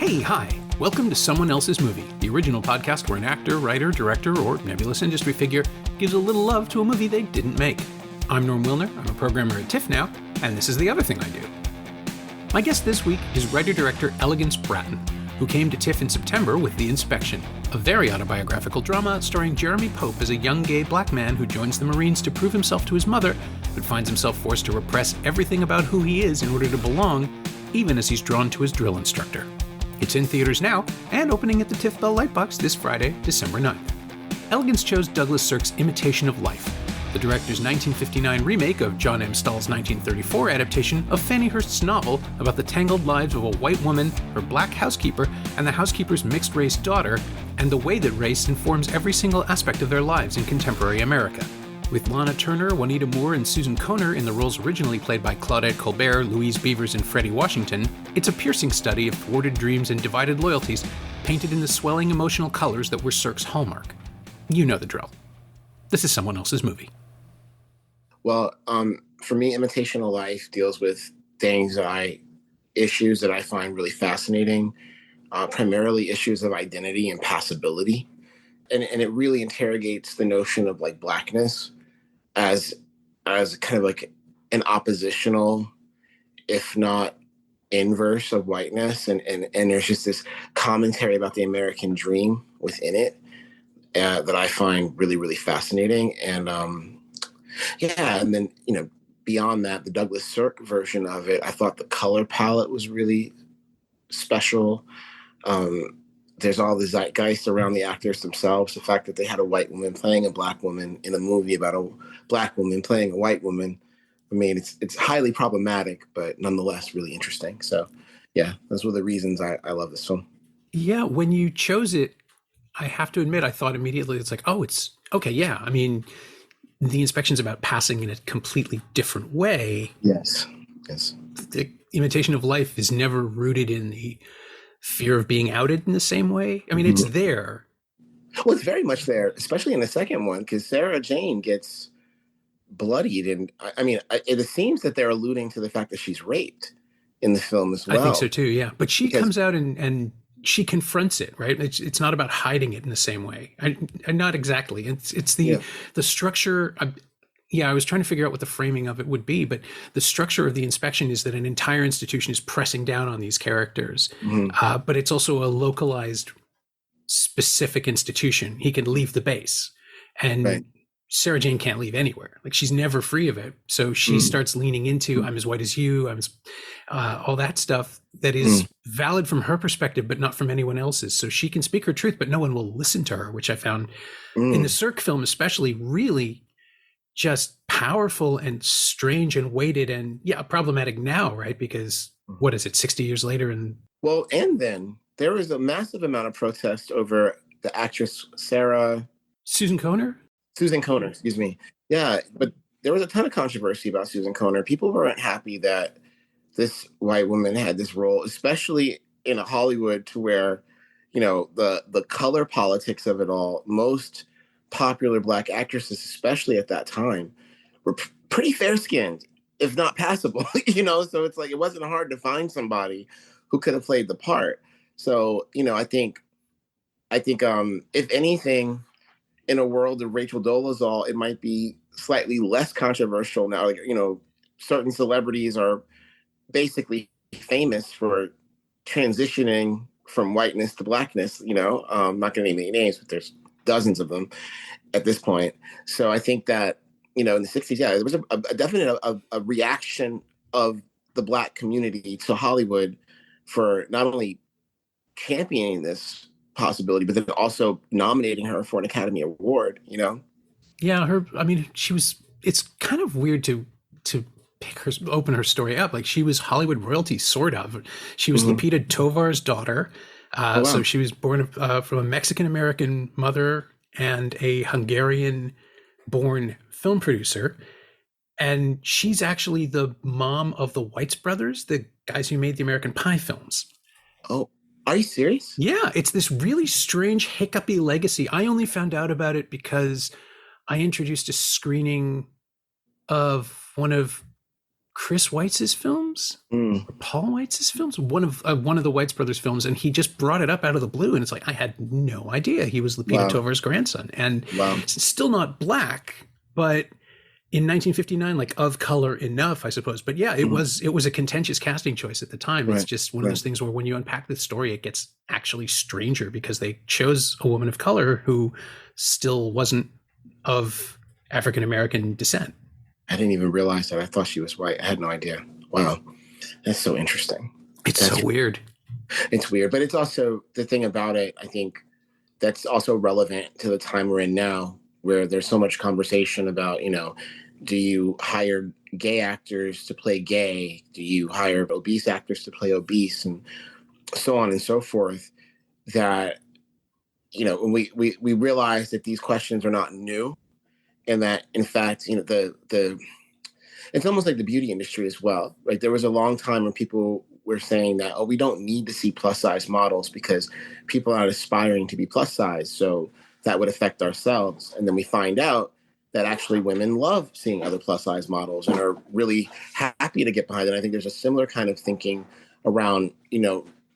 Hey, hi. Welcome to Someone Else's Movie, the original podcast where an actor, writer, director, or nebulous industry figure gives a little love to a movie they didn't make. I'm Norm Wilner, I'm a programmer at TIFF now, and this is the other thing I do. My guest this week is writer-director Elegance Bratton, who came to TIFF in September with The Inspection, a very autobiographical drama starring Jeremy Pope as a young gay black man who joins the Marines to prove himself to his mother, but finds himself forced to repress everything about who he is in order to belong, even as he's drawn to his drill instructor. It's in theaters now, and opening at the TIFF Bell Lightbox this Friday, December 9th. Elegance chose Douglas Sirk's Imitation of Life, the director's 1959 remake of John M. Stahl's 1934 adaptation of Fannie Hurst's novel about the tangled lives of a white woman, her black housekeeper, and the housekeeper's mixed-race daughter, and the way that race informs every single aspect of their lives in contemporary America. With Lana Turner, Juanita Moore, and Susan Kohner in the roles originally played by Claudette Colbert, Louise Beavers, and Freddie Washington, it's a piercing study of thwarted dreams and divided loyalties, painted in the swelling emotional colors that were Sirk's hallmark. You know the drill. This is Someone Else's Movie. Well, for me, Imitation of Life deals with issues that I find really fascinating, primarily issues of identity and passability. And it really interrogates the notion of like blackness as kind of like an oppositional, if not inverse of whiteness. And there's just this commentary about the American dream within it that I find really, really fascinating. And and then, beyond that, the Douglas Sirk version of it, I thought the color palette was really special. There's all the zeitgeist around the actors themselves. The fact that they had a white woman playing a black woman in a movie about a black woman playing a white woman. I mean, it's highly problematic, but nonetheless really interesting. So, yeah, those were the reasons I love this film. Yeah, when you chose it, I have to admit, I thought immediately, it's like, oh, it's okay. Yeah, I mean, The Inspection's about passing in a completely different way. Yes. The Imitation of Life is never rooted in the fear of being outed in the same way. I mean, it's there. Well, it's very much there, especially in the second one, because Sarah Jane gets bloodied. And I mean, it seems that they're alluding to the fact that she's raped in the film as well. I think so too, yeah. But she comes out and she confronts it, right? It's not about hiding it in the same way. Not exactly. It's the structure. I was trying to figure out what the framing of it would be, but the structure of The Inspection is that an entire institution is pressing down on these characters, but it's also a localized, specific institution. He can leave the base, and Sarah Jane can't leave anywhere. Like, she's never free of it. So she starts leaning into, I'm as white as you, all that stuff that is valid from her perspective, but not from anyone else's. So she can speak her truth, but no one will listen to her, which I found in the Sirk film especially really just powerful and strange and weighted and problematic now, right? Because what is it, 60 years later? And then there was a massive amount of protest over the actress Susan Kohner, excuse me. Yeah, but there was a ton of controversy about Susan Kohner. People weren't happy that this white woman had this role, especially in a Hollywood to where, the color politics of it all, most popular black actresses, especially at that time, were pretty fair-skinned, if not passable, so it's like, it wasn't hard to find somebody who could have played the part. So, I think if anything, in a world of Rachel Dolezal, it might be slightly less controversial now. Like, certain celebrities are basically famous for transitioning from whiteness to blackness, I'm not going to name any names, but there's dozens of them at this point. So I think that, in the 60s, there was a definite a reaction of the black community to Hollywood for not only championing this possibility, but then also nominating her for an Academy Award, Yeah, it's kind of weird to open her story up. Like, she was Hollywood royalty, sort of. She was Lupita Tovar's daughter. So she was born from a Mexican-American mother and a Hungarian-born film producer. And she's actually the mom of the Weitz brothers, the guys who made the American Pie films. Oh, are you serious? Yeah, it's this really strange, hiccupy legacy. I only found out about it because I introduced a screening of one of Chris Weitz's films, Mm, or Paul Weitz's films, one of the Weitz brothers films, and he just brought it up out of the blue, and it's like I had no idea he was Lupita wow. Tovar's grandson, and Wow. still not black, but in 1959, like of color enough, I suppose. But yeah, Mhm. it was a contentious casting choice at the time. It's Right. just one of Right. those things where when you unpack the story, it gets actually stranger because they chose a woman of color who still wasn't of African American descent. I didn't even realize that. I thought she was white. I had no idea. Wow. That's so interesting. It's so That's weird. It's weird, but it's also the thing about it, I think that's also relevant to the time we're in now, where there's so much conversation about, do you hire gay actors to play gay? Do you hire obese actors to play obese? And so on and so forth. That, when we realize that these questions are not new, and that in fact, the it's almost like the beauty industry as well. Like there was a long time when people were saying that, oh, we don't need to see plus size models because people are aspiring to be plus size. So that would affect ourselves. And then we find out that actually women love seeing other plus size models and are really happy to get behind it. I think there's a similar kind of thinking around,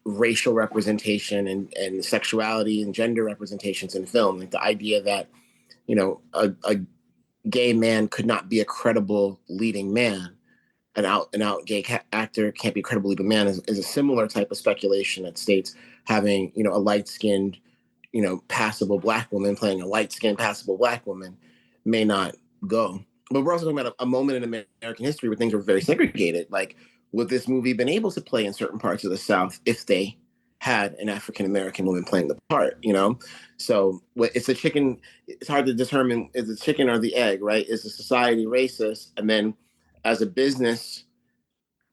racial representation and sexuality and gender representations in film. Like the idea that, a gay man could not be a credible leading man. An out gay actor can't be a credible leading man is a similar type of speculation that states having, a light skinned, passable black woman playing a light skinned passable black woman may not go. But we're also talking about a moment in American history where things were very segregated. Like, would this movie been able to play in certain parts of the South if they had an African American woman playing the part? So it's a chicken. It's hard to determine is the chicken or the egg, right? Is the society racist? And then, as a business,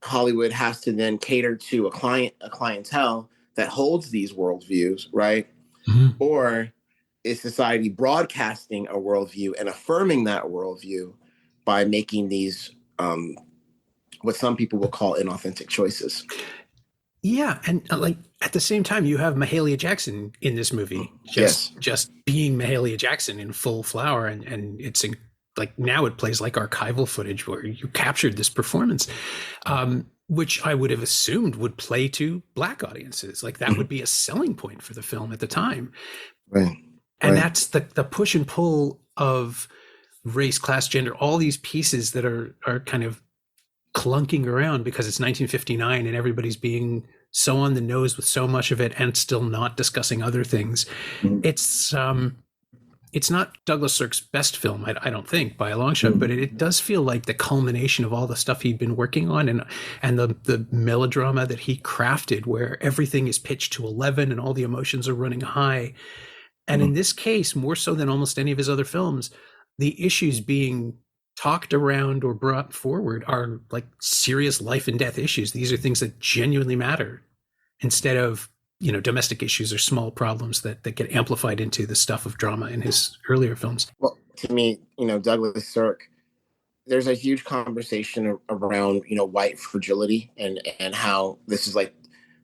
Hollywood has to then cater to a clientele that holds these worldviews, right? Mhm. Or is society broadcasting a worldview and affirming that worldview by making these what some people will call inauthentic choices? Yeah, and like at the same time, you have Mahalia Jackson in this movie, Yes. just being Mahalia Jackson in full flower, and it's like now it plays like archival footage where you captured this performance, which I would have assumed would play to black audiences. Like that would be a selling point for the film at the time, Right. and Right. that's the push and pull of race, class, gender, all these pieces that are kind of clunking around because it's 1959 and everybody's being so on the nose with so much of it and still not discussing other things. Mhm. It's not Douglas Sirk's best film, I don't think, by a long shot, but Mhm. it does feel like the culmination of all the stuff he'd been working on and the melodrama that he crafted, where everything is pitched to 11 and all the emotions are running high. And in Mhm. this case, more so than almost any of his other films, the issues being talked around or brought forward are like serious life and death issues. These are things that genuinely matter instead of, domestic issues or small problems that get amplified into the stuff of drama in his earlier films. Well, to me, Douglas Sirk, there's a huge conversation around, white fragility and how this is like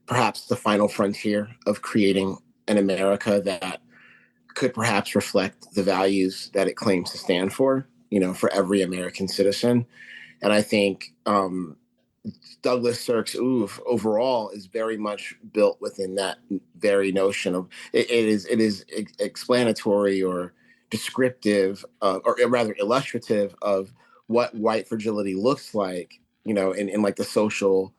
perhaps the final frontier of creating an America that could perhaps reflect the values that it claims to stand for every American citizen. And I think Douglas Sirk's oeuvre overall is very much built within that very notion of it is explanatory or descriptive or rather illustrative of what white fragility looks like, in like the social,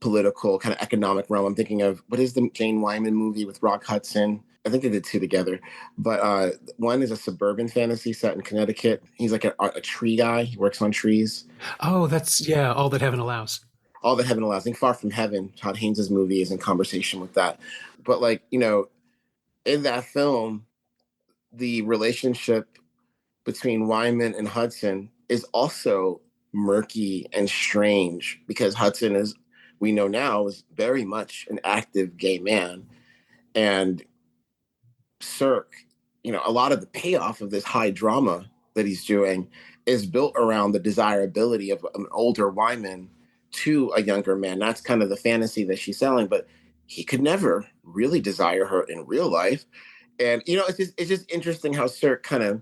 political, kind of economic realm. I'm thinking of what is the Jane Wyman movie with Rock Hudson? I think they did two together, but one is a suburban fantasy set in Connecticut. He's like a tree guy. He works on trees. Oh, that's, yeah, All That Heaven Allows. All That Heaven Allows. I think Far From Heaven, Todd Haynes' movie, is in conversation with that. But like, in that film, the relationship between Wyman and Hudson is also murky and strange because Hudson is, we know now, is very much an active gay man. And Sirk, a lot of the payoff of this high drama that he's doing is built around the desirability of an older Wyman to a younger man. That's kind of the fantasy that she's selling, but he could never really desire her in real life. And it's just interesting how Sirk kind of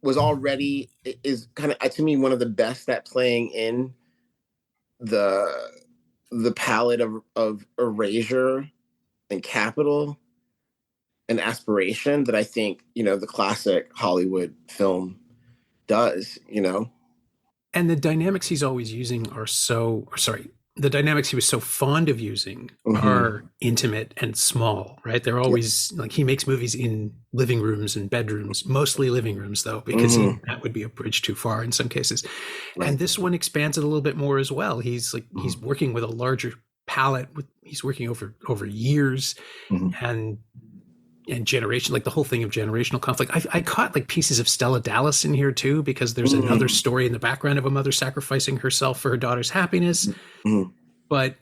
was already is kind of to me one of the best at playing in the the palette of erasure and capital and aspiration that I think, the classic Hollywood film does, And the dynamics he's always using the dynamics he was so fond of using Mm-hmm. are intimate and small, right? They're Yeah. always like he makes movies in living rooms and bedrooms, mostly living rooms though, because Mm-hmm. that would be a bridge too far in some cases. And Right. this one expands it a little bit more as well. He's Mm-hmm. working with a larger palette. He's working over years Mm-hmm. and generation, like the whole thing of generational conflict. I caught like pieces of Stella Dallas in here too, because there's another Mm-hmm. story in the background of a mother sacrificing herself for her daughter's happiness. Mm-hmm. But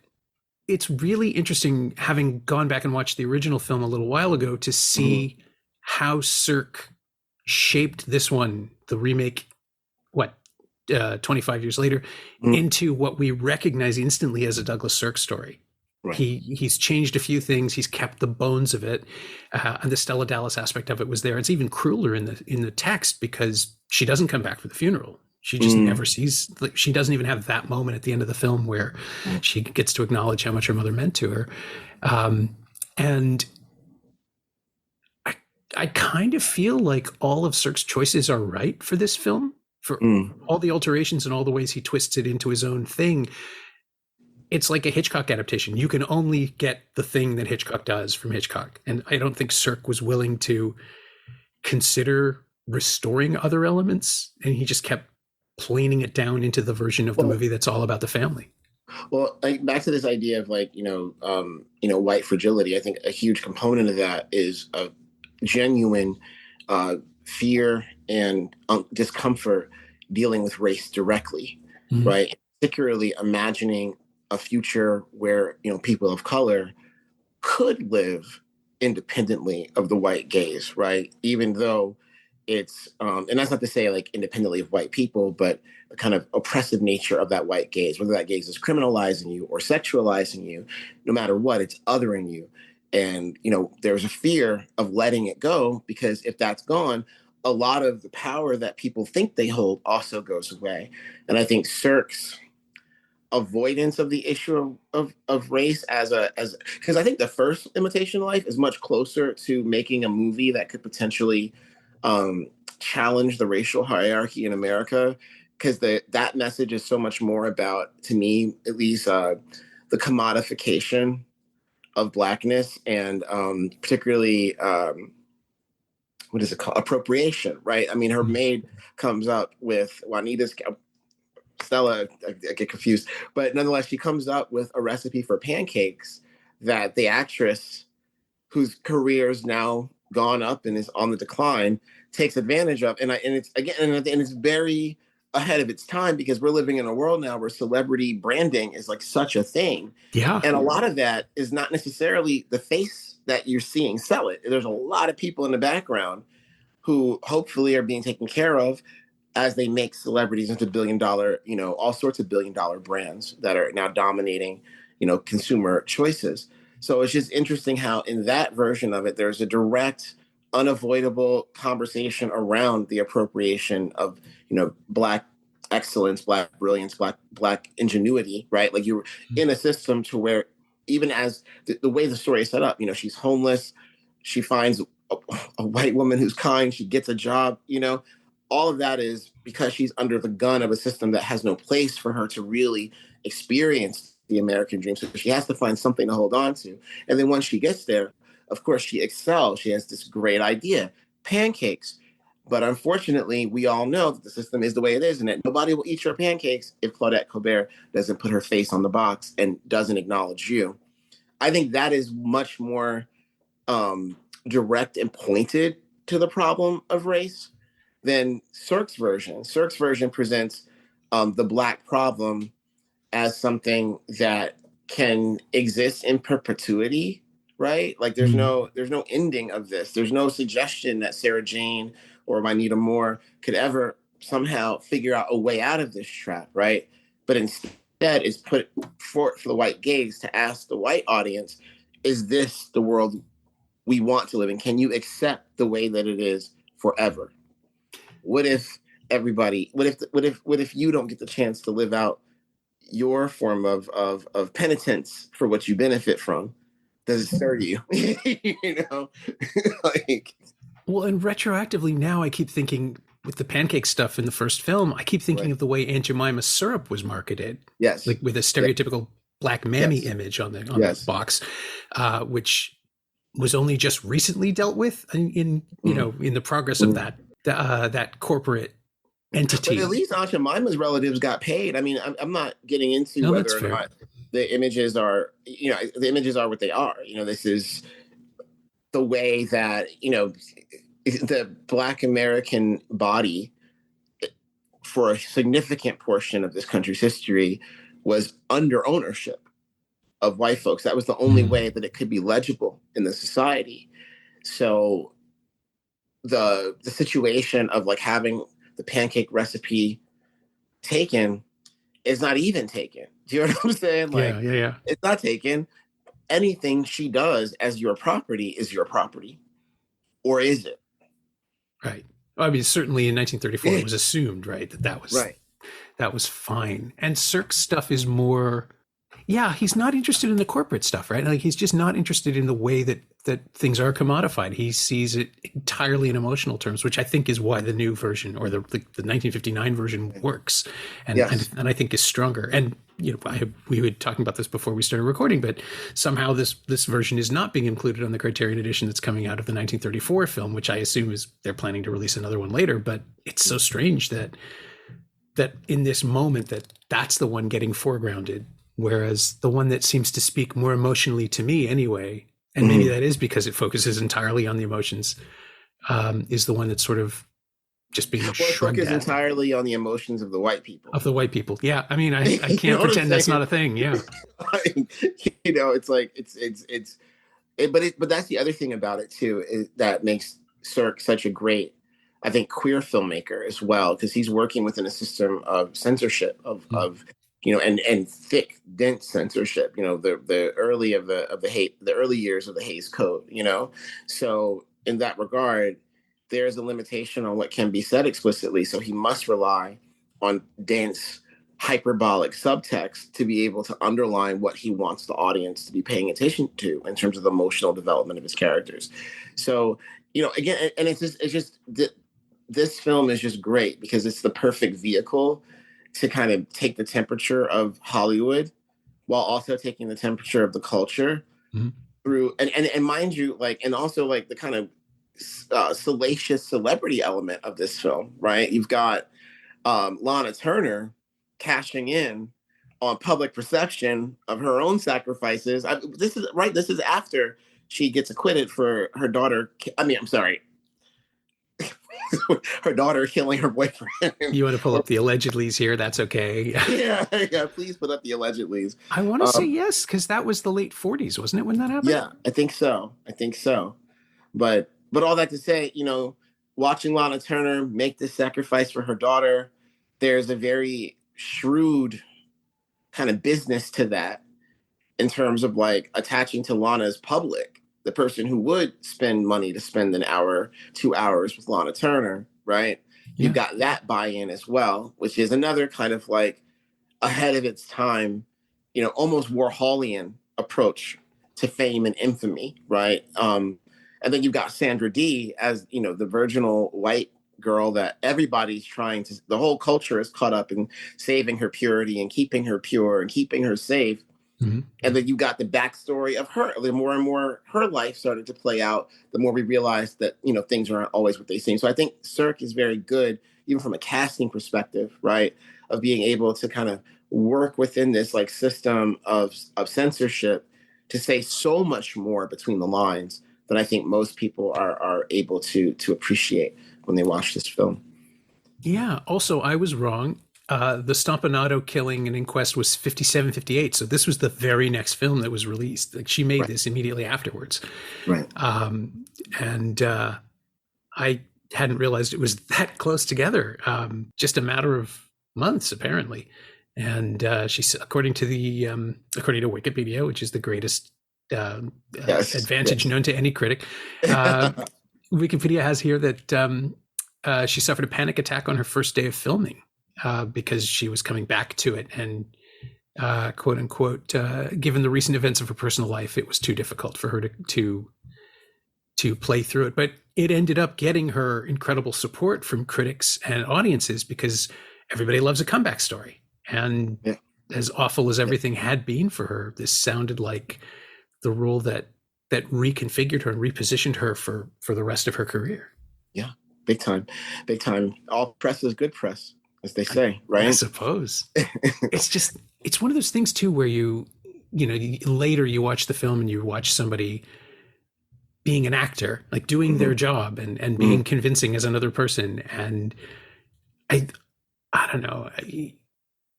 it's really interesting, having gone back and watched the original film a little while ago, to Mm-hmm. see how Sirk shaped this one, the remake, 25 years later, Mm-hmm. into what we recognize instantly as a Douglas Sirk story. Right. He's changed a few things. He's kept the bones of it, and the Stella Dallas aspect of it was there. It's even crueler in the text, because she doesn't come back for the funeral. She just Mm-hmm. never sees. Like, she doesn't even have that moment at the end of the film where she gets to acknowledge how much her mother meant to her. And I kind of feel like all of Sirk's choices are right for this film, for Mm-hmm. all the alterations and all the ways he twists it into his own thing. It's like a Hitchcock adaptation. You can only get the thing that Hitchcock does from Hitchcock. And I don't think Sirk was willing to consider restoring other elements. And he just kept planing it down into the version of the Well, movie that's all about the family. well, like, back to this idea of, like, white fragility. I think a huge component of that is a genuine fear and discomfort dealing with race directly, Mm-hmm. right? Particularly imagining a future where, people of color could live independently of the white gaze, right? Even though it's, and that's not to say like independently of white people, but the kind of oppressive nature of that white gaze, whether that gaze is criminalizing you or sexualizing you, no matter what, it's othering you. And, there's a fear of letting it go, because if that's gone, a lot of the power that people think they hold also goes away. And I think Sirk's avoidance of the issue of race as because I think the first Imitation of Life is much closer to making a movie that could potentially um, challenge the racial hierarchy in America, because that message is so much more about, to me at least, the commodification of blackness, and particularly what is it called, appropriation, right? I mean, her maid comes up with Juanita's Stella, I get confused, but nonetheless, she comes up with a recipe for pancakes that the actress, whose career is now gone up and is on the decline, takes advantage of. And it's again, and it's very ahead of its time, because we're living in a world now where celebrity branding is like such a thing. Yeah. And a lot of that is not necessarily the face that you're seeing sell it. There's a lot of people in the background who hopefully are being taken care of as they make celebrities into billion-dollar, all sorts of billion-dollar brands that are now dominating, consumer choices. So it's just interesting how in that version of it, there's a direct, unavoidable conversation around the appropriation of, Black excellence, Black brilliance, Black ingenuity, right? Like, you're in a system to where, even as the way the story is set up, she's homeless, she finds a white woman who's kind, she gets a job, all of that is because she's under the gun of a system that has no place for her to really experience the American dream. So she has to find something to hold on to. And then once she gets there, of course, she excels. She has this great idea, pancakes. But unfortunately, we all know that the system is the way it is, and that nobody will eat your pancakes if Claudette Colbert doesn't put her face on the box and doesn't acknowledge you. I think that is much more direct and pointed to the problem of race than Sirk's version. Sirk's version presents the Black problem as something that can exist in perpetuity, right? Like, Mm. there's no ending of this. There's no suggestion that Sarah Jane or Juanita Moore could ever somehow figure out a way out of this trap, right? But instead, is put forth for the white gaze to ask the white audience, is this the world we want to live in? Can you accept the way that it is forever? What if everybody, what if you don't get the chance to live out your form of penitence for what you benefit from? Does it stir you? You know, like, Well, and retroactively now I keep thinking with the pancake stuff in the first film, I keep thinking right. of the way Aunt Jemima's syrup was marketed, Yes. like with a Yep. stereotypical black mammy Yes. image on the Yes. box, which was only just recently dealt with in you know in the progress of that corporate But at entity. least Aunt Jemima's relatives got paid. I mean, I'm not getting into No, that's whether or fair. not the images are, you know, the images are what they are. You know, this is the way that, you know, the Black American body for a significant portion of this country's history was under ownership of white folks. That was the only way that it could be legible in the society. So the situation of like having the pancake recipe taken is not even taken. Do you know what I'm saying? Like, Yeah. it's not taken. Anything she does as your property is your property, or is it? Right. I mean, certainly in 1934, it was assumed, right, Right. that was fine. And Sirk's stuff is more, yeah, he's not interested in the corporate stuff, right? Like he's just not interested in the way that things are commodified. He sees it entirely in emotional terms, which I think is why the new version or the 1959 version works, and Yes. and I think is stronger. And you know, we were talking about this before we started recording, but somehow this version is not being included on the Criterion edition that's coming out of the 1934 film, which I assume is they're planning to release another one later. But it's so strange that in this moment that's the one getting foregrounded, whereas the one that seems to speak more emotionally to me anyway, and maybe that is because it focuses entirely on the emotions, is the one that's sort of just being shrugged Focus at. Entirely on the emotions of the white people. Of the white people. Yeah. I mean, I can't You know pretend that's not a thing. Yeah. You know, it's like, but that's the other thing about it too, is that makes Sirk such a great, I think, queer filmmaker as well, because he's working within a system of censorship of you know, and thick, dense censorship. You know, the early the early years of the Hays Code. You know, so in that regard, there's a limitation on what can be said explicitly. So he must rely on dense, hyperbolic subtext to be able to underline what he wants the audience to be paying attention to in terms of the emotional development of his characters. So, you know, again, and it's just this film is just great because it's the perfect vehicle to kind of take the temperature of Hollywood while also taking the temperature of the culture through, and mind you, like, and also like the kind of salacious celebrity element of this film, right? You've got Lana Turner cashing in on public perception of her own sacrifices. This is right. This is after she gets acquitted for her daughter. I mean, I'm sorry, her daughter killing her boyfriend. You want to pull up the allegedlys here? That's okay. Yeah. Please put up the allegedlys. I want to say yes, because that was the late 40s, wasn't it, when that happened? Yeah, I think so. But all that to say, you know, watching Lana Turner make this sacrifice for her daughter, there's a very shrewd kind of business to that in terms of like attaching to Lana's public, the person who would spend money to spend an hour, 2 hours with Lana Turner, right? Yeah. You've got that buy-in as well, which is another kind of like ahead of its time, you know, almost Warholian approach to fame and infamy, right? And then you've got Sandra Dee as, you know, the virginal white girl that everybody's trying to, the whole culture is caught up in saving her purity and keeping her pure and keeping her safe. And then you got the backstory of her. The more and more her life started to play out, the more we realized that, you know, things aren't always what they seem. So I think Sirk is very good, even from a casting perspective, right? Of being able to kind of work within this like system of censorship to say so much more between the lines that I think most people are able to appreciate when they watch this film. Yeah. Also, I was wrong. The Stompanato killing and inquest was 57, 58. So this was the very next film that was released. Like she made this immediately afterwards. Right. And I hadn't realized it was that close together. Just a matter of months, apparently. And she's according to Wikipedia, which is the greatest advantage known to any critic. Wikipedia has here that she suffered a panic attack on her first day of filming because she was coming back to it, and quote unquote, given the recent events of her personal life, it was too difficult for her to play through it. But it ended up getting her incredible support from critics and audiences because everybody loves a comeback story. And Yeah. as awful as everything had been for her, this sounded like the role that reconfigured her and repositioned her for the rest of her career. Yeah, big time, big time. All press is good press, as they say, right? I suppose. It's one of those things too, where later you watch the film and you watch somebody being an actor, like doing their job and being convincing as another person. And I don't know.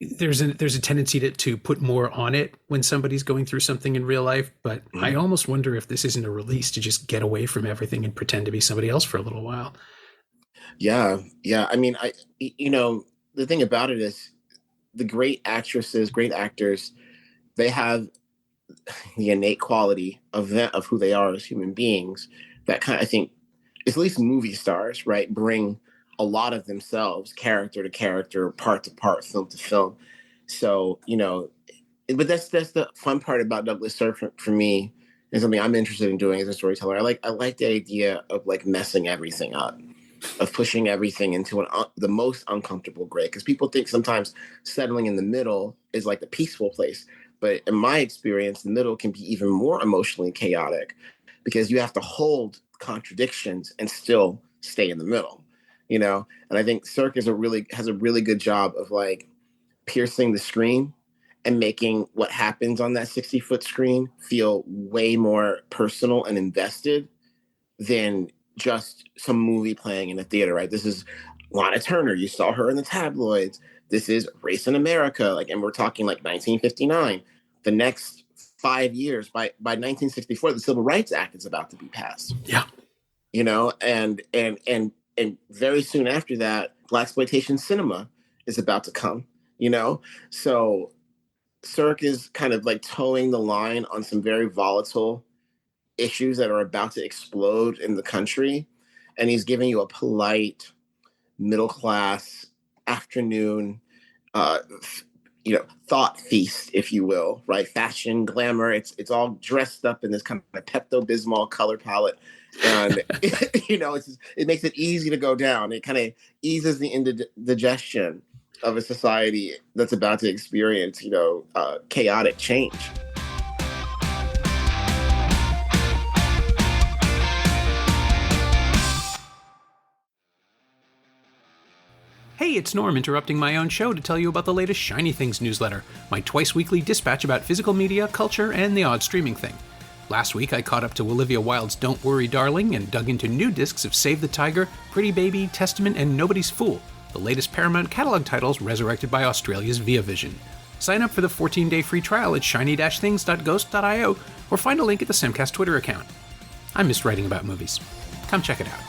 There's a tendency to put more on it when somebody's going through something in real life, but I almost wonder if this isn't a release to just get away from everything and pretend to be somebody else for a little while. Yeah. I mean, the thing about it is the great actresses, great actors, they have the innate quality of who they are as human beings that kind of, I think, at least movie stars, right, bring a lot of themselves, character to character, part to part, film to film. So, but that's the fun part about Douglas Sirk for me, and something I'm interested in doing as a storyteller. I like the idea of like messing everything up, of pushing everything into the most uncomfortable gray. Because people think sometimes settling in the middle is like the peaceful place. But in my experience, the middle can be even more emotionally chaotic because you have to hold contradictions and still stay in the middle, And I think Sirk has a really good job of like piercing the screen and making what happens on that 60-foot screen feel way more personal and invested than just some movie playing in a theater, right? This is Lana Turner. You saw her in the tabloids. This is Race in America. And we're talking like 1959. The next 5 years, by 1964, the Civil Rights Act is about to be passed. Yeah. And very soon after that, blaxploitation cinema is about to come, So Sirk is kind of like towing the line on some very volatile issues that are about to explode in the country. And he's giving you a polite, middle class afternoon, thought feast, if you will, right? Fashion, glamour. It's all dressed up in this kind of Pepto-Bismol color palette. And, it makes it easy to go down. It kind of eases the indigestion of a society that's about to experience, chaotic change. Hey, it's Norm interrupting my own show to tell you about the latest Shiny Things newsletter, my twice-weekly dispatch about physical media, culture, and the odd streaming thing. Last week, I caught up to Olivia Wilde's Don't Worry, Darling, and dug into new discs of Save the Tiger, Pretty Baby, Testament, and Nobody's Fool, the latest Paramount catalog titles resurrected by Australia's Via Vision. Sign up for the 14-day free trial at shiny-things.ghost.io or find a link at the Semcast Twitter account. I missed writing about movies. Come check it out.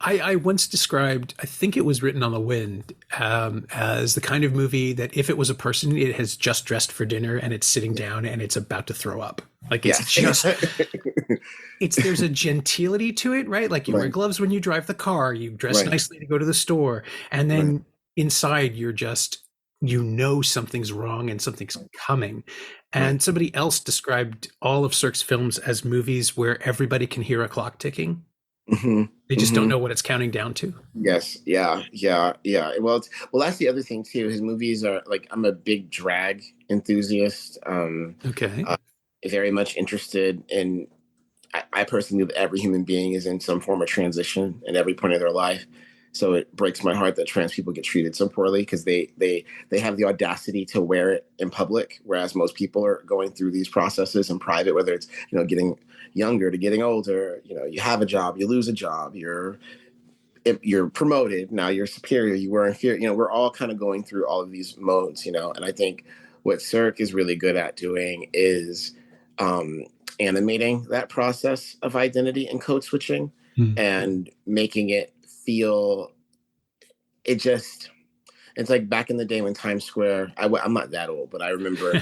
I once described, I think it was Written on the Wind, as the kind of movie that if it was a person, it has just dressed for dinner and it's sitting down and it's about to throw up. Like it's just, there's a gentility to it, right? Like you wear gloves when you drive the car, you dress nicely to go to the store. And then inside you're just, something's wrong and something's coming. And somebody else described all of Sirk's films as movies where everybody can hear a clock ticking. They just don't know what it's counting down to. Yes. Yeah. Well, that's the other thing too. His movies are like, I'm a big drag enthusiast. Very much interested in, I personally believe every human being is in some form of transition at every point of their life. So it breaks my heart that trans people get treated so poorly because they have the audacity to wear it in public, whereas most people are going through these processes in private, whether it's, getting younger to getting older, you have a job, you lose a job, you're promoted, now you're superior, you were inferior, we're all kind of going through all of these modes, and I think what Sirk is really good at doing is animating that process of identity and code switching and making it feel, it's like back in the day when Times Square, I'm not that old, but I remember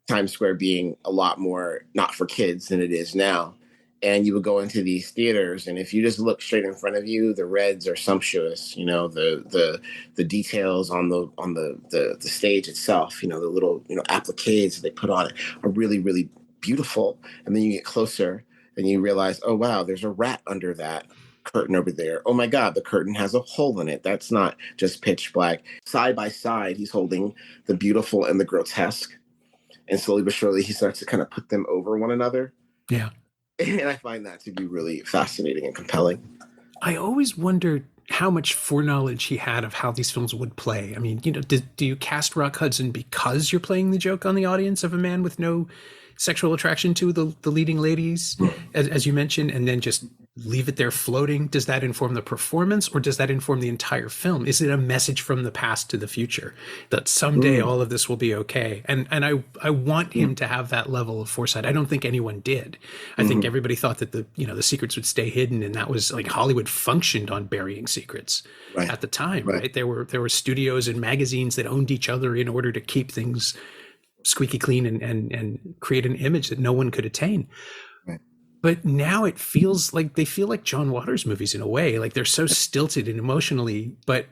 Times Square being a lot more not for kids than it is now. and you would go into these theaters, and if you just look straight in front of you, the reds are sumptuous. The details on the stage itself, the little appliques that they put on it are really, really beautiful. And then you get closer and you realize, oh wow, there's a rat under that curtain over there. Oh my God, the curtain has a hole in it. That's not just pitch black. Side by side, he's holding the beautiful and the grotesque, and slowly but surely he starts to kind of put them over one another. Yeah. And I find that to be really fascinating and compelling. I always wondered how much foreknowledge he had of how these films would play. I mean, do you cast Rock Hudson because you're playing the joke on the audience of a man with no sexual attraction to the leading ladies, as you mentioned, and then just leave it there floating? Does that inform the performance, or does that inform the entire film? Is it a message from the past to the future that someday all of this will be okay? And I want him to have that level of foresight. I don't think anyone did. I think everybody thought that the secrets would stay hidden, and that was like Hollywood functioned on burying secrets at the time, right? There were studios and magazines that owned each other in order to keep things squeaky clean and create an image that no one could attain. But now it feels like they feel like John Waters movies in a way. Like they're so stilted and emotionally, but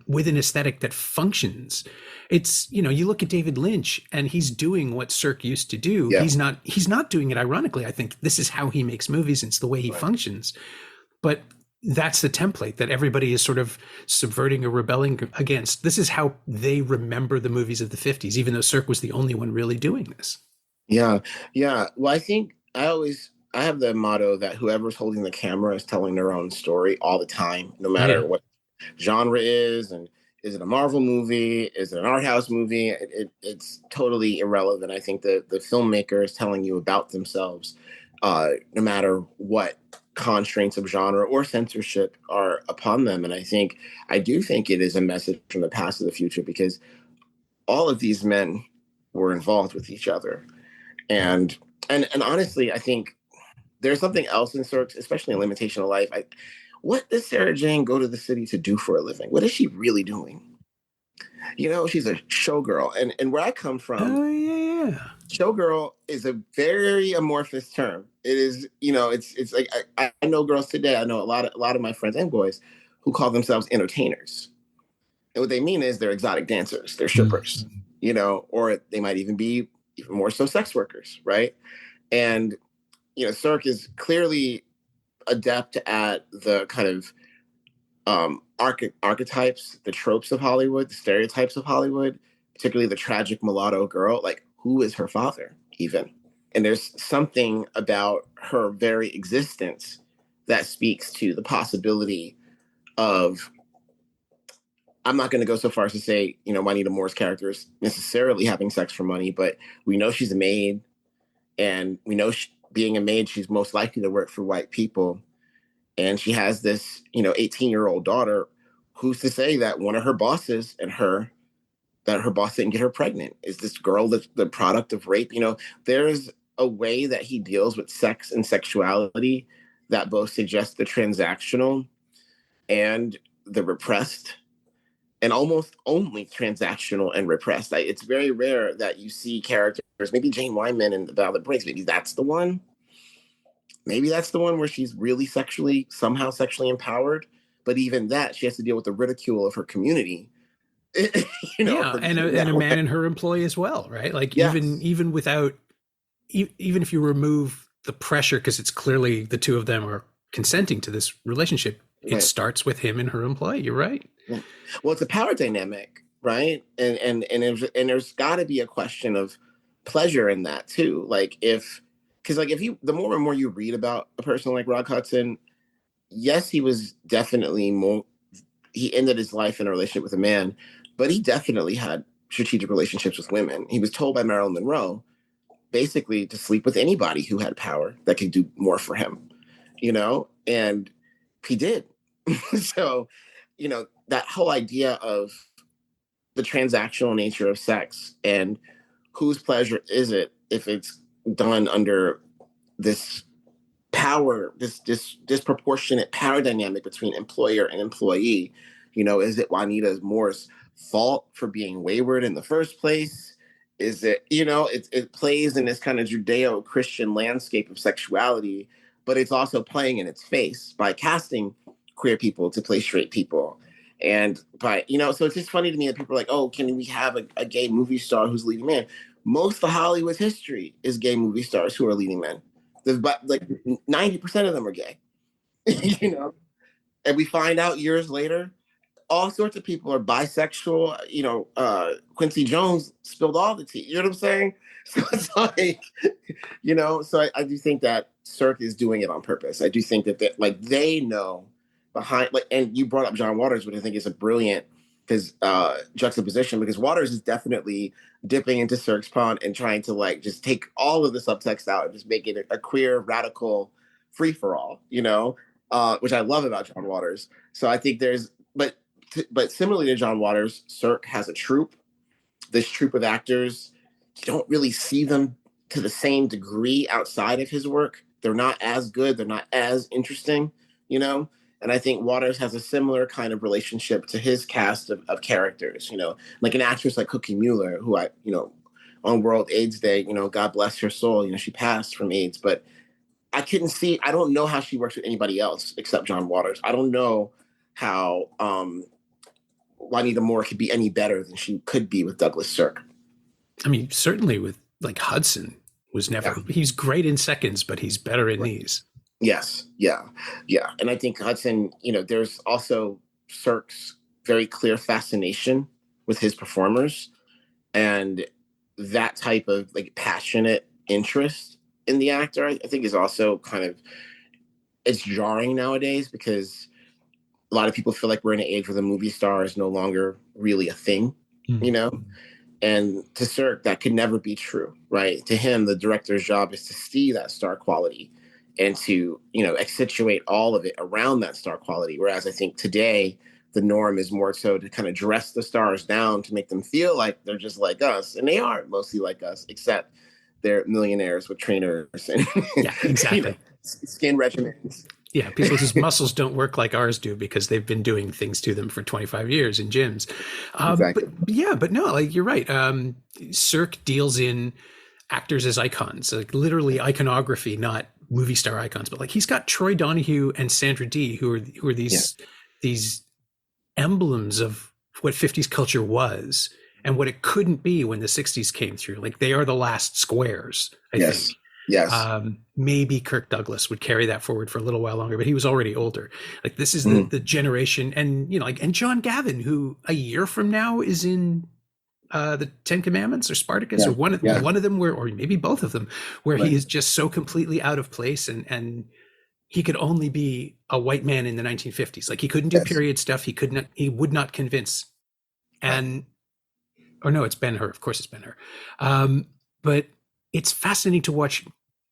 with an aesthetic that functions. It's, you look at David Lynch and he's doing what Sirk used to do. Yeah. He's not doing it ironically. I think this is how he makes movies. And it's the way he functions. But that's the template that everybody is sort of subverting or rebelling against. This is how they remember the movies of the 50s, even though Sirk was the only one really doing this. Yeah. Yeah. Well, I think I have the motto that whoever's holding the camera is telling their own story all the time, no matter what genre is. And is it a Marvel movie? Is it an art house movie? It's totally irrelevant. I think the filmmaker is telling you about themselves, no matter what constraints of genre or censorship are upon them. And I do think it is a message from the past to the future, because all of these men were involved with each other. And honestly, I think there's something else in Sirk, especially in Imitation of Life. What does Sarah Jane go to the city to do for a living? What is she really doing? She's a showgirl. And where I come from, showgirl is a very amorphous term. It is, it's like I know girls today. I know a lot of my friends and boys who call themselves entertainers. And what they mean is they're exotic dancers, they're strippers, or they might even be even more so sex workers, right? And, Sirk is clearly adept at the kind of archetypes, the tropes of Hollywood, the stereotypes of Hollywood, particularly the tragic mulatto girl. Like, who is her father even? And there's something about her very existence that speaks to the possibility of, I'm not going to go so far as to say, Juanita Moore's character is necessarily having sex for money, but we know she's a maid, and we know being a maid, she's most likely to work for white people. And she has this, 18-year-old daughter. Who's to say that one of her bosses and that her boss didn't get her pregnant? Is this girl the product of rape? There's a way that he deals with sex and sexuality that both suggests the transactional and the repressed, and almost only transactional and repressed. It's very rare that you see characters, maybe Jane Wyman in The Ballad of Briggs, maybe that's the one. Maybe that's the one where she's really somehow sexually empowered. But even that, she has to deal with the ridicule of her community. And a man in her employ as well, right? Like, yes. even without, even if you remove the pressure, because it's clearly the two of them are consenting to this relationship, it starts with him and her employee. You're right. Yeah. Well, it's a power dynamic, right? And there's got to be a question of pleasure in that too. Because the more and more you read about a person like Rock Hudson, yes, he was definitely he ended his life in a relationship with a man, but he definitely had strategic relationships with women. He was told by Marilyn Monroe basically to sleep with anybody who had power that could do more for him, and he did. So, that whole idea of the transactional nature of sex and whose pleasure is it if it's done under this power, this disproportionate power dynamic between employer and employee. Is it Juanita Moore's fault for being wayward in the first place? Is it, it plays in this kind of Judeo-Christian landscape of sexuality, but it's also playing in its face by casting queer people to play straight people. And so it's just funny to me that people are like, oh, can we have a gay movie star who's leading man? Most of Hollywood's history is gay movie stars who are leading men. But like 90% of them are gay, and we find out years later all sorts of people are bisexual. Quincy Jones spilled all the tea. You know what I'm saying? So it's like, so I do think that Sirk is doing it on purpose. I do think that they know behind, and you brought up John Waters, which I think is a brilliant juxtaposition, because Waters is definitely dipping into Sirk's pond and trying to just take all of the subtext out and just make it a queer, radical free for all, which I love about John Waters. So I think but similarly to John Waters, Sirk has a troupe. This troupe of actors, you don't really see them to the same degree outside of his work. They're not as good. They're not as interesting, And I think Waters has a similar kind of relationship to his cast of characters, like an actress like Cookie Mueller, who on World AIDS Day, God bless her soul, she passed from AIDS, but I don't know how she works with anybody else except John Waters. I don't know how Juanita Moore could be any better than she could be with Douglas Sirk. I mean, certainly with Hudson was never, he's great in seconds, but he's better in these. Yes. Yeah. Yeah. And I think Hudson, there's also Sirk's very clear fascination with his performers, and that type of passionate interest in the actor, I think is also it's jarring nowadays, because a lot of people feel like we're in an age where the movie star is no longer really a thing, And to Sirk, that could never be true, right? To him, the director's job is to see that star quality and to, accentuate all of it around that star quality. Whereas I think today, the norm is more so to kind of dress the stars down to make them feel like they're just like us. And they are mostly like us, except they're millionaires with trainers and exactly. Skin regimens. Yeah, people whose muscles don't work like ours do because they've been doing things to them for 25 years in gyms. Exactly. But no, you're right. Sirk deals in actors as icons, literally iconography, not movie star icons. But he's got Troy Donahue and Sandra Dee, who are these emblems of what 50s culture was and what it couldn't be when the 60s came through. They are the last squares, I think. Yes. Maybe Kirk Douglas would carry that forward for a little while longer, but he was already older. This is the generation, and and John Gavin, who a year from now is in the Ten Commandments or Spartacus or one of them, or maybe both of them, where he is just so completely out of place, and he could only be a white man in the 1950s. He couldn't do period stuff. He would not convince. And no, it's Ben-Hur. Of course, it's Ben-Hur. But it's fascinating to watch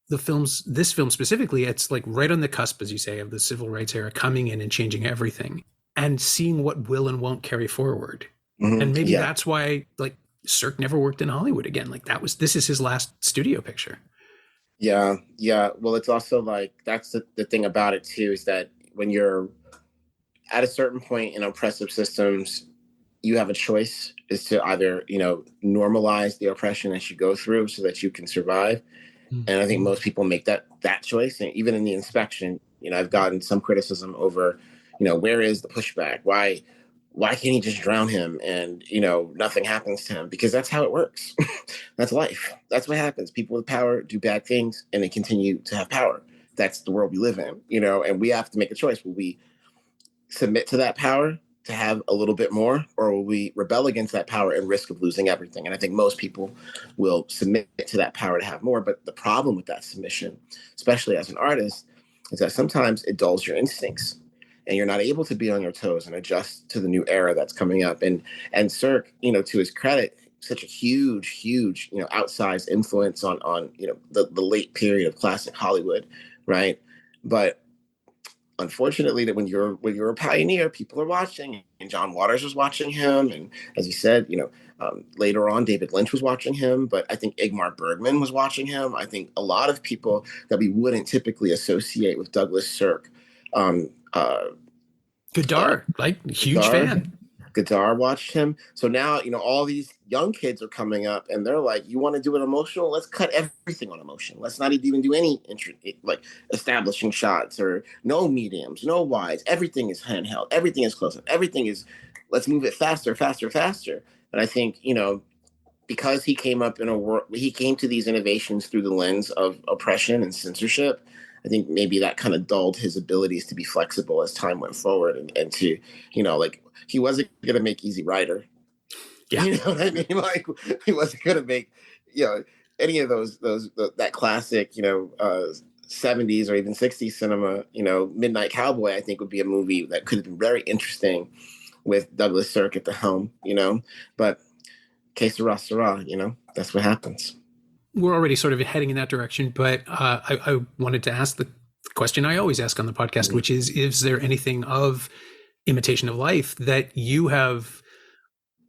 this film specifically. It's right on the cusp, as you say, of the civil rights era coming in and changing everything, and seeing what will and won't carry forward. And maybe that's why Sirk never worked in Hollywood again. This is his last studio picture. Yeah. Well, it's also that's the thing about it too, is that when you're at a certain point in oppressive systems, you have a choice, is to either, normalize the oppression that you go through so that you can survive. And I think most people make that choice. And even in The Inspection, I've gotten some criticism over, where is the pushback? Why can't he just drown him and, nothing happens to him? Because that's how it works. That's life. That's what happens. People with power do bad things and they continue to have power. That's the world we live in, and we have to make a choice. Will we submit to that power to have a little bit more, or will we rebel against that power and risk of losing everything? And I think most people will submit to that power to have more. But the problem with that submission, especially as an artist, is that sometimes it dulls your instincts and you're not able to be on your toes and adjust to the new era that's coming up. And Sirk, to his credit, such a huge, outsized influence on the late period of classic Hollywood, right? But unfortunately, that when you're a pioneer, people are watching, and John Waters was watching him, and as you said, later on, David Lynch was watching him, but I think Ingmar Bergman was watching him. I think a lot of people that we wouldn't typically associate with Douglas Sirk, Godard, huge fan. Godard watched him. So now, all these young kids are coming up and they're like, you want to do it emotional? Let's cut everything on emotion. Let's not even do any like establishing shots or no mediums, no wides. Everything is handheld. Everything is close up. Everything is, let's move it faster, faster, faster. And I think, because he came up in a world, he came to these innovations through the lens of oppression and censorship. I think maybe that kind of dulled his abilities to be flexible as time went forward and to, like he wasn't going to make Easy Rider. Yeah. You know what I mean? Like he wasn't going to make, any of that classic, 70s or even 60s cinema, Midnight Cowboy, I think would be a movie that could have been very interesting with Douglas Sirk at the helm, but que sera, sera, that's what happens. We're already sort of heading in that direction, but I wanted to ask the question I always ask on the podcast, mm-hmm. which is there anything of Imitation of Life that you have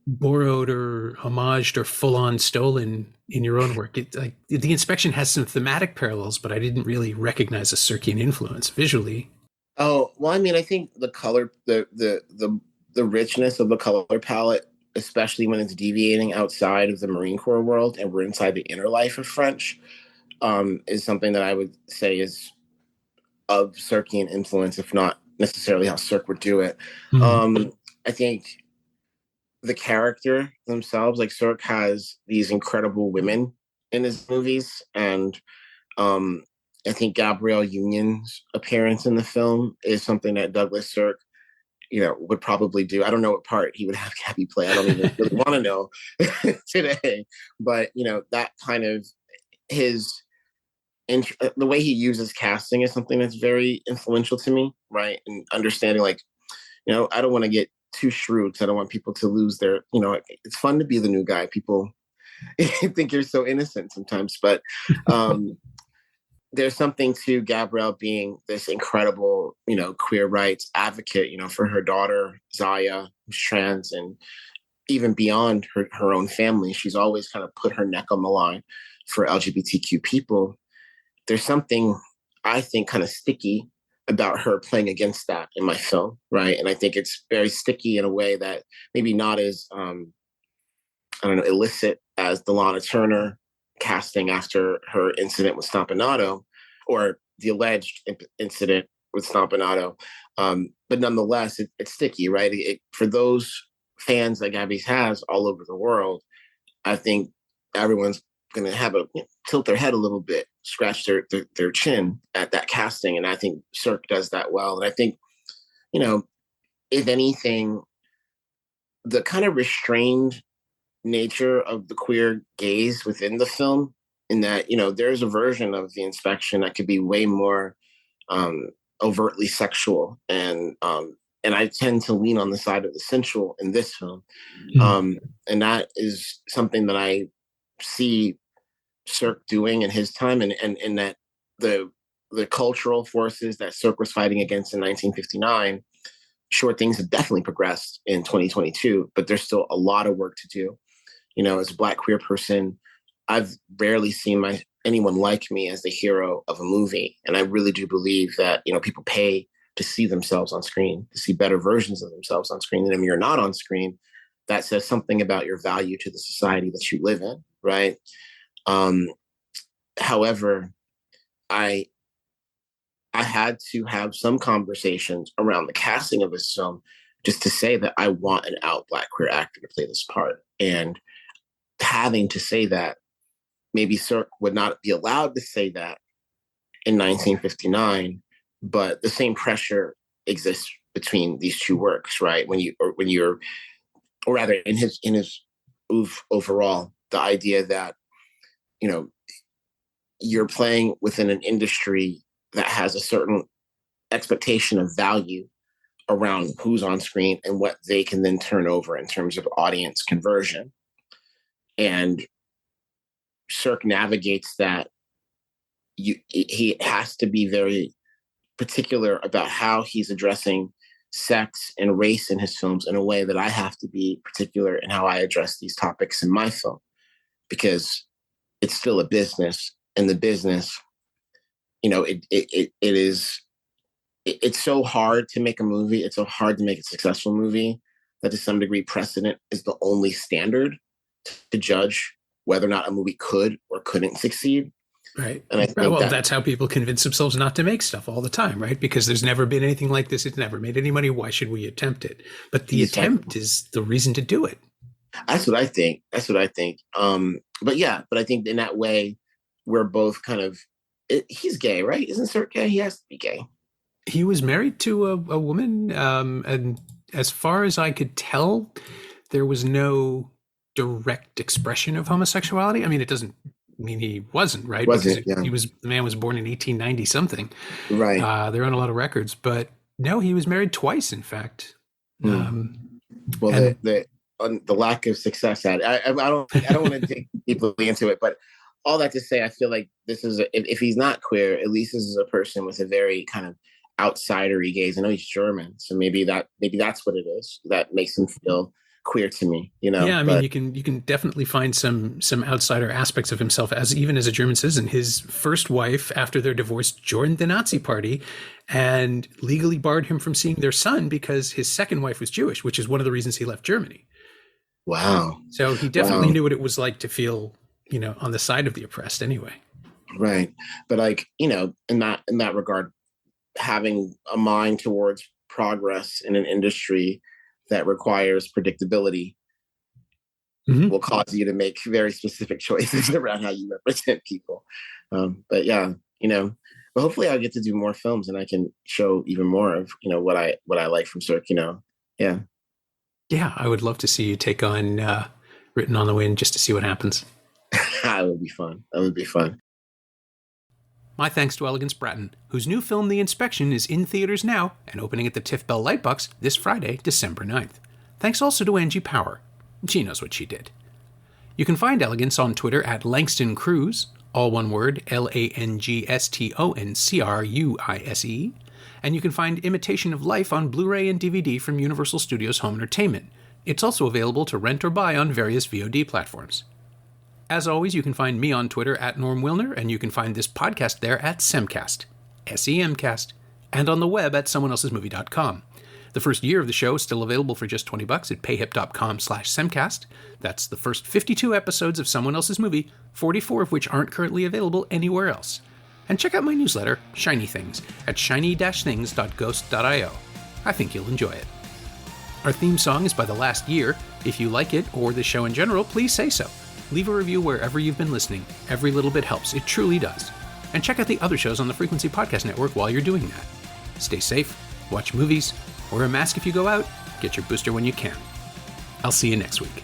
borrowed or homaged or full-on stolen in your own work? The Inspection has some thematic parallels, but I didn't really recognize a Sirkian influence visually. Oh, well, I mean, I think the color, the richness of the color palette, especially when it's deviating outside of the Marine Corps world and we're inside the inner life of French, is something that I would say is of Sirkian influence, if not necessarily how Sirk would do it. Mm-hmm. I think the character themselves, like Sirk has these incredible women in his movies, and I think Gabrielle Union's appearance in the film is something that Douglas Sirk would probably do. I don't know what part he would have Gabby play. I don't even really want to know today. But, that kind of the way he uses casting is something that's very influential to me, right? And understanding, like, I don't want to get too shrewd because I don't want people to lose their, it's fun to be the new guy. People think you're so innocent sometimes, but there's something to Gabrielle being this incredible, queer rights advocate, for her daughter, Zaya, who's trans, and even beyond her own family. She's always kind of put her neck on the line for LGBTQ people. There's something, I think, kind of sticky about her playing against that in my film, right? And I think it's very sticky in a way that maybe not as, illicit as the Lana Turner casting after her incident with Stompanato, or the alleged incident with Stompanato. But nonetheless, it's sticky, right? For those fans that Gabby's has all over the world, I think everyone's going to have tilt their head a little bit, scratch their chin at that casting. And I think Sirk does that well. And I think, if anything, the kind of restrained nature of the queer gaze within the film, in that, there's a version of The Inspection that could be way more overtly sexual. And I tend to lean on the side of the sensual in this film. Mm-hmm. And that is something that I see Sirk doing in his time, and that the cultural forces that Sirk was fighting against in 1959, sure, things have definitely progressed in 2022, but there's still a lot of work to do. As a Black queer person, I've rarely seen anyone like me as the hero of a movie. And I really do believe that, people pay to see themselves on screen, to see better versions of themselves on screen. And if you're not on screen, that says something about your value to the society that you live in, right? However, I had to have some conversations around the casting of this film just to say that I want an out Black queer actor to play this part. And having to say that, maybe Sirk would not be allowed to say that in 1959, but the same pressure exists between these two works, right? Or rather in his overall, the idea that, you're playing within an industry that has a certain expectation of value around who's on screen and what they can then turn over in terms of audience conversion. And Sirk navigates that. He has to be very particular about how he's addressing sex and race in his films in a way that I have to be particular in how I address these topics in my film, because it's still a business, and the business, it's so hard to make a movie. It's so hard to make a successful movie that to some degree precedent is the only standard to judge whether or not a movie could or couldn't succeed. Right. And I think that's how people convince themselves not to make stuff all the time, right? Because there's never been anything like this. It's never made any money. Why should we attempt it? But the attempt is the reason to do it. That's what I think. But I think in that way, we're both kind of, he's gay, right? Isn't Sirk gay? He has to be gay. He was married to a woman. And as far as I could tell, there was no direct expression of homosexuality. I mean, it doesn't mean he wasn't, right? The man was born in 1890 something. Right. They're on a lot of records, but no, he was married twice, in fact. The lack of success at it. I don't want to dig deeply into it, but all that to say, I feel like this is if he's not queer, at least this is a person with a very kind of outsidery gaze. I know he's German, so maybe that's what it is that makes him feel queer to me, you know. Yeah, I mean, you can definitely find some outsider aspects of himself as a German citizen. His first wife, after their divorce, joined the Nazi Party and legally barred him from seeing their son because his second wife was Jewish, which is one of the reasons he left Germany. Wow. So he definitely knew what it was like to feel, on the side of the oppressed anyway. Right. But in that regard, having a mind towards progress in an industry that requires predictability will cause you to make very specific choices around how you represent people. But hopefully I'll get to do more films and I can show even more of, what I like from Sirk, Yeah. Yeah, I would love to see you take on Written on the Wind just to see what happens. That would be fun. My thanks to Elegance Bratton, whose new film The Inspection is in theaters now and opening at the TIFF Bell Lightbox this Friday, December 9th. Thanks also to Angie Power. She knows what she did. You can find Elegance on Twitter at Langston Cruz, all one word, LANGSTONCRUISE, and you can find Imitation of Life on Blu-ray and DVD from Universal Studios Home Entertainment. It's also available to rent or buy on various VOD platforms. As always, you can find me on Twitter at Norm Wilner, and you can find this podcast there at Semcast, SEMcast, and on the web at someoneelsesmovie.com. The first year of the show is still available for just $20 at payhip.com/Semcast. That's the first 52 episodes of Someone Else's Movie, 44 of which aren't currently available anywhere else. And check out my newsletter, Shiny Things, at shiny-things.ghost.io. I think you'll enjoy it. Our theme song is by The Last Year. If you like it, or the show in general, please say so. Leave a review wherever you've been listening. Every little bit helps. It truly does. And check out the other shows on the Frequency Podcast Network while you're doing that. Stay safe, watch movies, wear a mask if you go out, get your booster when you can. I'll see you next week.